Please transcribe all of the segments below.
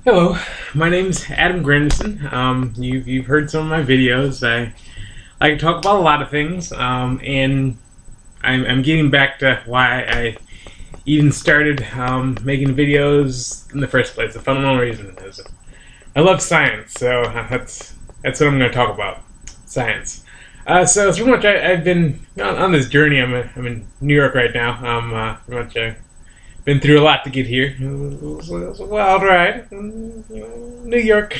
Hello, my name's Adam Granderson. You've heard some of my videos. I like to talk about a lot of things, and I'm getting back to why I even started making videos in the first place. The fundamental reason is I love science, so that's what I'm going to talk about, science. So pretty much I've been on this journey. I'm in New York right now. Pretty much been through a lot to get here. It was a wild ride. New York,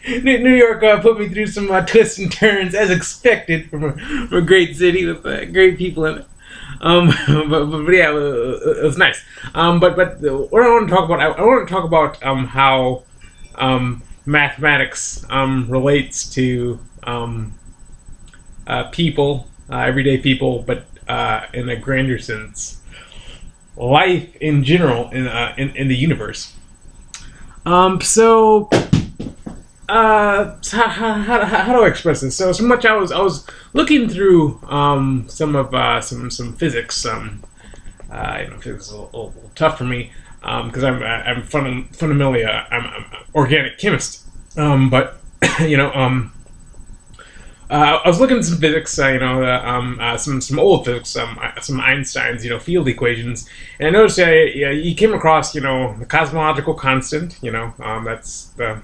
New York put me through some twists and turns, as expected, from a great city with great people in it. But yeah, it was nice. But what I want to talk about, I want to talk about how mathematics relates to people, everyday people, but in a grander sense, life in general in the universe. How do I express this? So much I was looking through some physics. Physics is a little tough for me because I'm fundamentally I'm an organic chemist. But you know. I was looking at some physics, some old physics, some Einstein's, field equations, and I noticed you came across, the cosmological constant. That's the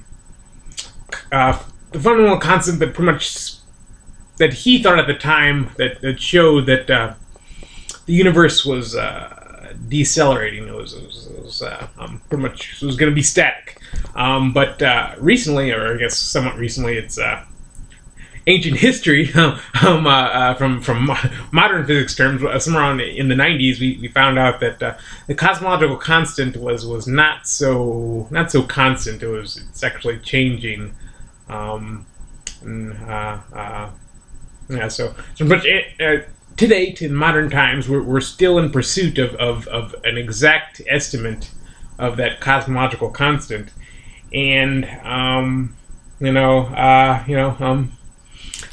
fundamental constant that pretty much that he thought at the time that showed that the universe was decelerating. It was pretty much going to be static. But recently, or I guess somewhat recently, it's ancient history from modern physics terms. Somewhere around in the 90s, we found out that the cosmological constant was not so constant. It's actually changing. But to date, in modern times, we're still in pursuit of an exact estimate of that cosmological constant, and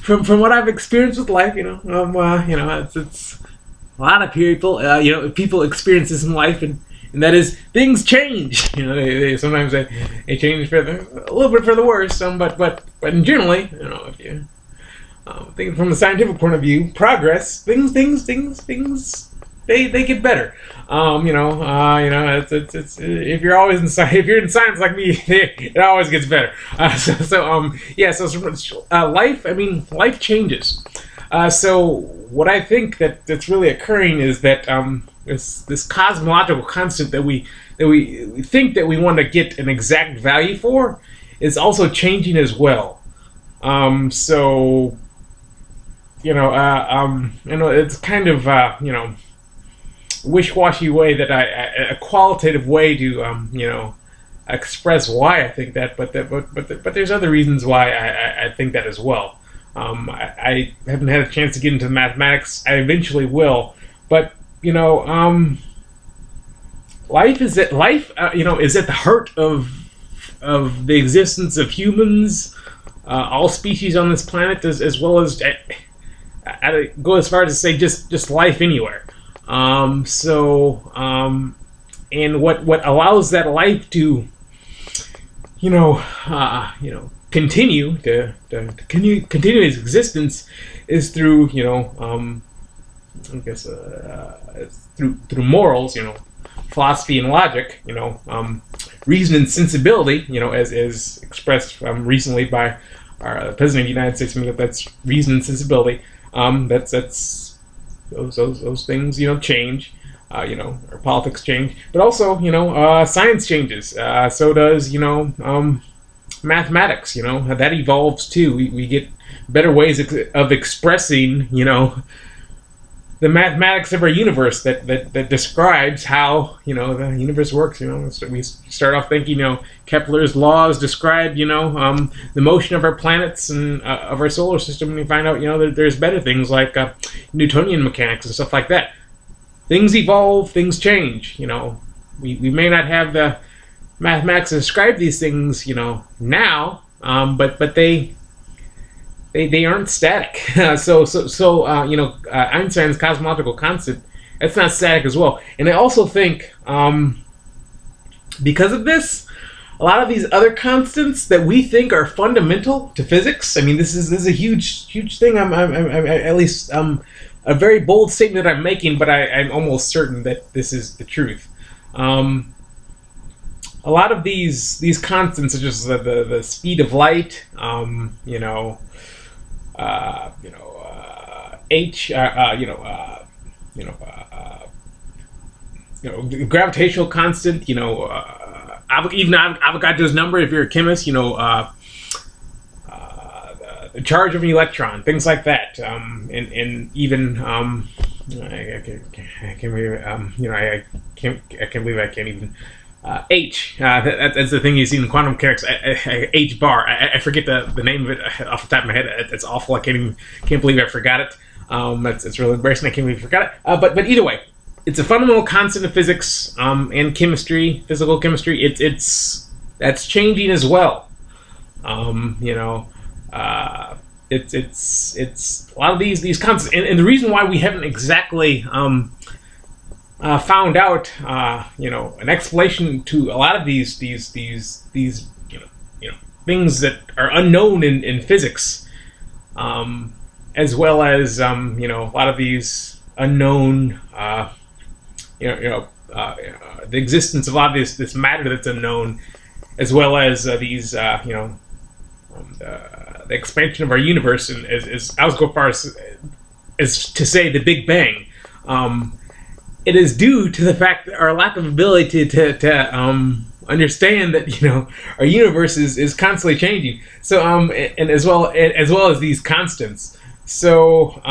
From what I've experienced with life, it's a lot of people, people experience this in life, and that is things change. Sometimes they change for a little bit for the worse. But generally, if you thinking from a scientific point of view, progress, things they get better. It's if you're always in science, if you're in science like me, it always gets better. Life. I mean, life changes. So what I think that's really occurring is that this cosmological constant that we think that we want to get an exact value for is also changing as well. It's kind of wish-washy way that a qualitative way to express why I think that, but there's other reasons why I think that as well. I haven't had a chance to get into mathematics. I eventually will, but life is at the heart of the existence of humans, all species on this planet, as well as I'd go as far as to say just life anywhere. And what allows that life to, continue continue its existence is through, through morals, philosophy and logic, reason and sensibility, as expressed recently by our President of the United States. That's reason and sensibility. That's those things, change, our politics change, but also, science changes. So does, mathematics, that evolves too. We get better ways of expressing, the mathematics of our universe that describes how, the universe works. We start off thinking, Kepler's laws describe, the motion of our planets and of our solar system, and you find out, that there's better things like Newtonian mechanics and stuff like that. Things evolve, things change. We may not have the mathematics to describe these things, now, but they aren't static. Einstein's cosmological constant, that's not static as well. And I also think, because of this, a lot of these other constants that we think are fundamental to physics. I mean, this is a huge thing. I'm at least a very bold statement that I'm making, but I'm almost certain that this is the truth. A lot of these constants, such as the speed of light, h, the gravitational constant, even Avogadro's number, if you're a chemist, the charge of an electron, things like that, and even I can't believe I can't believe I can't even H. That's the thing you see in quantum mechanics. H bar. I forget the name of it off the top of my head. It's awful. I can't believe I forgot it. It's really embarrassing. I can't believe I forgot it. But either way, it's a fundamental constant of physics and chemistry, physical chemistry. That's changing as well. It's a lot of these constants, and the reason why we haven't exactly found out an explanation to a lot of these things that are unknown in physics, as well as a lot of these unknown the existence of a lot of this matter that's unknown, as well as the expansion of our universe, and as I was go far as to say the Big Bang. It is due to the fact that our lack of ability to understand that our universe is constantly changing. So and as well as these constants. So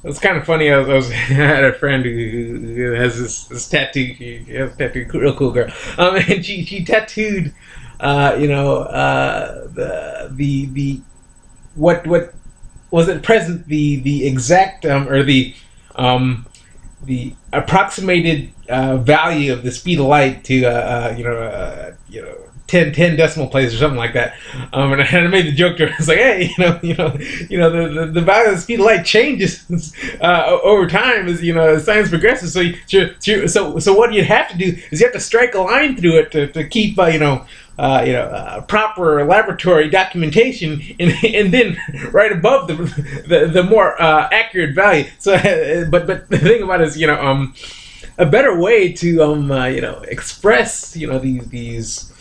it's kind of funny. I had a friend who has this tattoo. She has a tattoo, real cool girl. And she tattooed, the what was at present the exact or the approximated value of the speed of light to 10 decimal places or something like that. And I made the joke to her. I was like, hey, the value of the speed of light changes over time as as science progresses. So what you have to do is you have to strike a line through it to keep proper laboratory documentation, and then right above the more accurate value. So, but the thing about it is, a better way to express these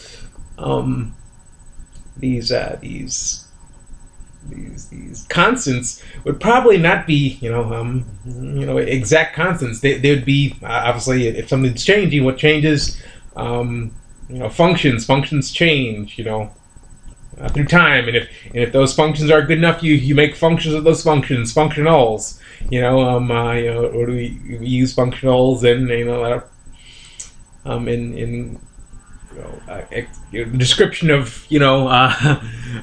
constants would probably not be exact constants. They would be obviously, if something's changing, what changes. Functions change, through time, and if those functions are good enough, you make functions of those functions, functionals. Or do we use functionals in the description of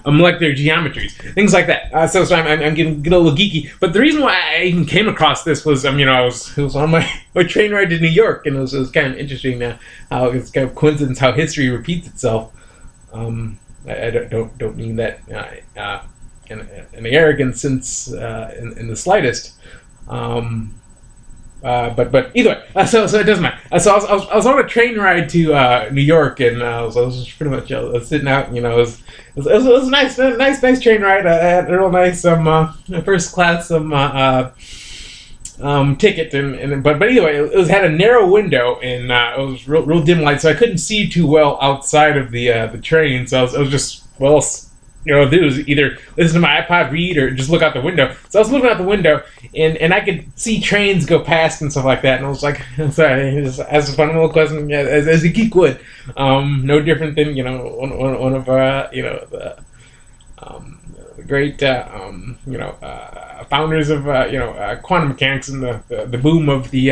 molecular geometries, things like that. So I'm getting a little geeky. But the reason why I even came across this was it was on my train ride to New York, and it was kind of interesting how it's kind of coincidence how history repeats itself. I don't mean that in an arrogant sense in the slightest. But either way, so it doesn't matter. So I was on a train ride to New York, and I was pretty much sitting out. It was a nice train ride. I had a real nice first class ticket, but either way, it had a narrow window, and it was real dim light, so I couldn't see too well outside of the train. So I was just do is either listen to my iPod, read, or just look out the window. So I was looking out the window, and I could see trains go past and stuff like that. And I was like, sorry, just as a fundamental question, as a geek would, no different than one of the great founders of quantum mechanics and the boom of the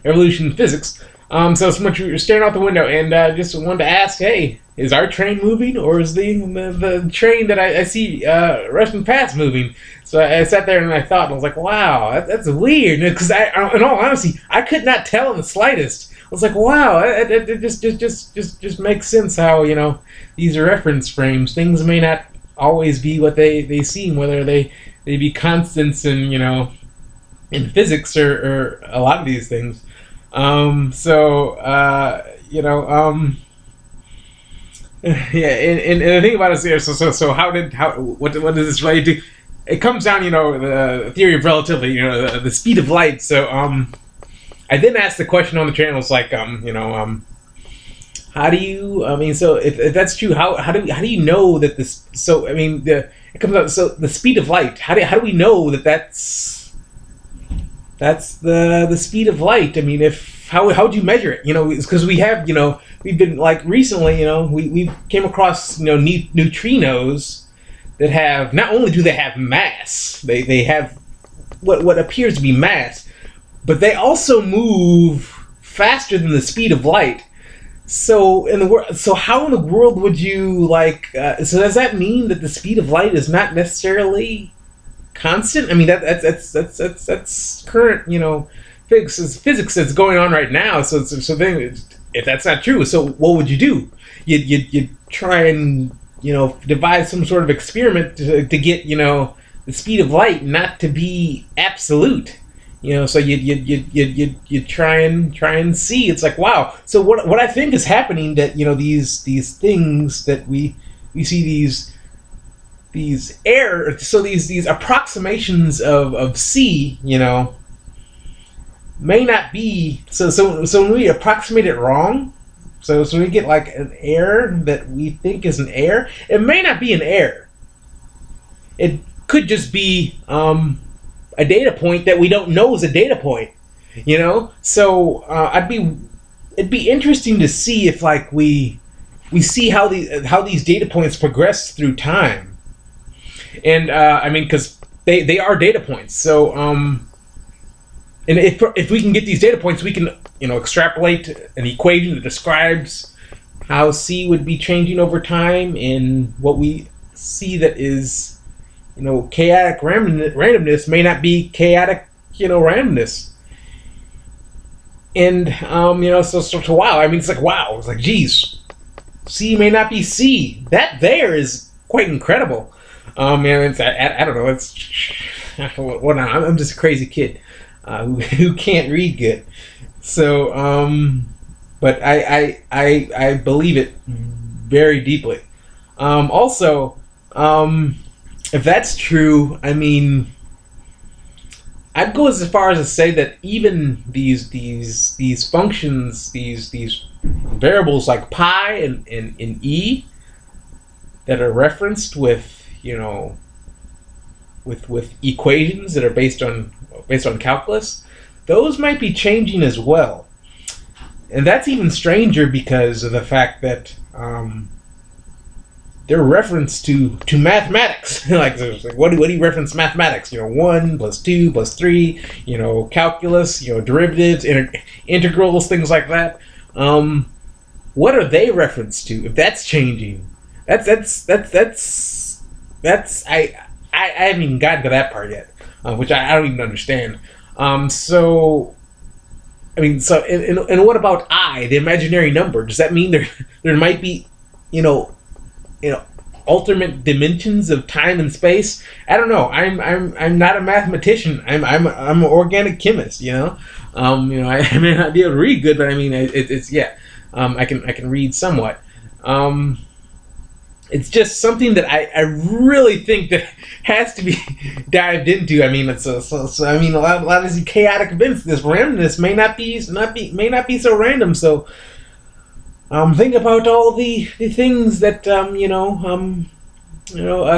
evolution of physics. So much we were staring out the window, and just wanted to ask, hey, is our train moving, or is the train that I see rushing past moving? So I sat there and I thought, and I was like, wow, that's weird. Because in all honesty, I could not tell in the slightest. I was like, wow, it just makes sense how these are reference frames. Things may not always be what they seem, whether they be constants in in physics or a lot of these things. yeah, and the thing about it is here. So what does this relate to? It comes down, the theory of relativity, the speed of light. So I then asked the question on the channel. It's like how do you? I mean, so if that's true, how do you know that this? So I mean, it comes out. So the speed of light. How do we know that that's the speed of light? I mean, how would you measure it? It's because we have we've been like recently we came across neutrinos that have, not only do they have mass, they have what appears to be mass, but they also move faster than the speed of light. So how in the world would you so does that mean that the speed of light is not necessarily constant? I mean that's current physics that's going on right now. So then, if that's not true, so what would you do? You'd try and devise some sort of experiment to get the speed of light not to be absolute. So you try and see. It's like, wow. So what I think is happening, that these things that we see, these error, so these approximations of C, may not be so when we approximate it wrong, so we get like an error that we think is an error, it may not be an error. It could just be a data point that we don't know is a data point, So it'd be interesting to see if we see how these data points progress through time, and I mean, because they are data points. So and if we can get these data points, we can extrapolate an equation that describes how C would be changing over time, and what we see that is chaotic randomness may not be chaotic randomness. And so wow, I mean, it's like, wow, it's like, geez, C may not be C. That there is quite incredible. And it's I don't know, it's well, I'm just a crazy kid who can't read good. So but I believe it very deeply. Also, if that's true, I mean, I'd go as far as to say that even these functions, these variables like pi and e that are referenced with with equations that are based on calculus, those might be changing as well. And that's even stranger because of the fact that they're referenced to mathematics. like what do you reference mathematics? 1 plus 2 plus 3. Calculus. Derivatives, integrals, things like that. What are they referenced to? If that's changing, that's I haven't even gotten to that part yet, which I don't even understand. So I mean, so and what about I, the imaginary number? Does that mean there might be alternate dimensions of time and space? I don't know. I'm not a mathematician. I'm an organic chemist. I may not be able to read good, but I mean it's yeah. I can read somewhat. It's just something that I really think that has to be dived into. I mean, I mean, a lot of these chaotic events, this randomness may not be so random. So think about all the things that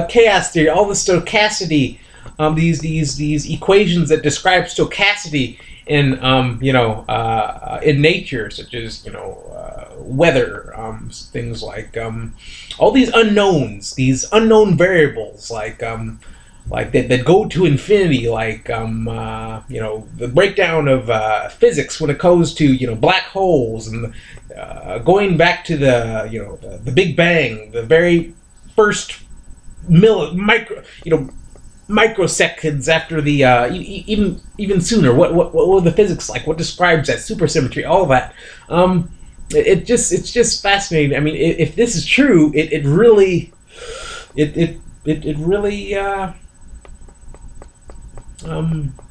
chaos theory, all the stochasticity, these equations that describe stochasticity in in nature, such as weather, things like all these unknowns, these unknown variables, like that go to infinity, like the breakdown of physics when it comes to black holes, and going back to the Big Bang, the very first microseconds after the even sooner. What were the physics like? What describes that supersymmetry? All of that. It's just fascinating. I mean, if this is true, it really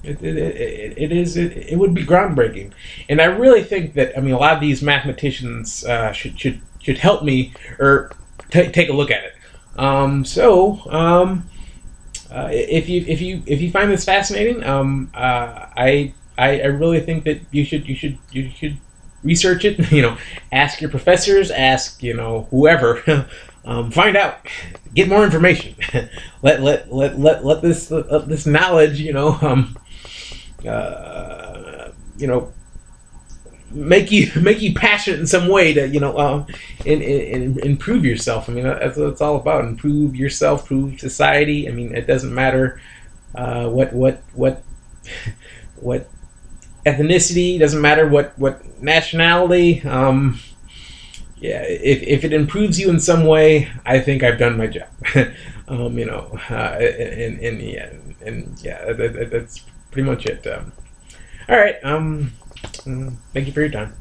it would be groundbreaking, and I really think that, I mean, a lot of these mathematicians should help me, or take a look at it. If you find this fascinating, I really think that you should research it. Ask your professors, ask whoever, find out, get more information. Let this knowledge make you passionate in some way to improve yourself. I mean, that's what it's all about. Improve yourself, improve society. I mean, it doesn't matter what ethnicity, doesn't matter what nationality. Yeah, if it improves you in some way, I think I've done my job. Yeah, that's pretty much it. All right. Thank you for your time.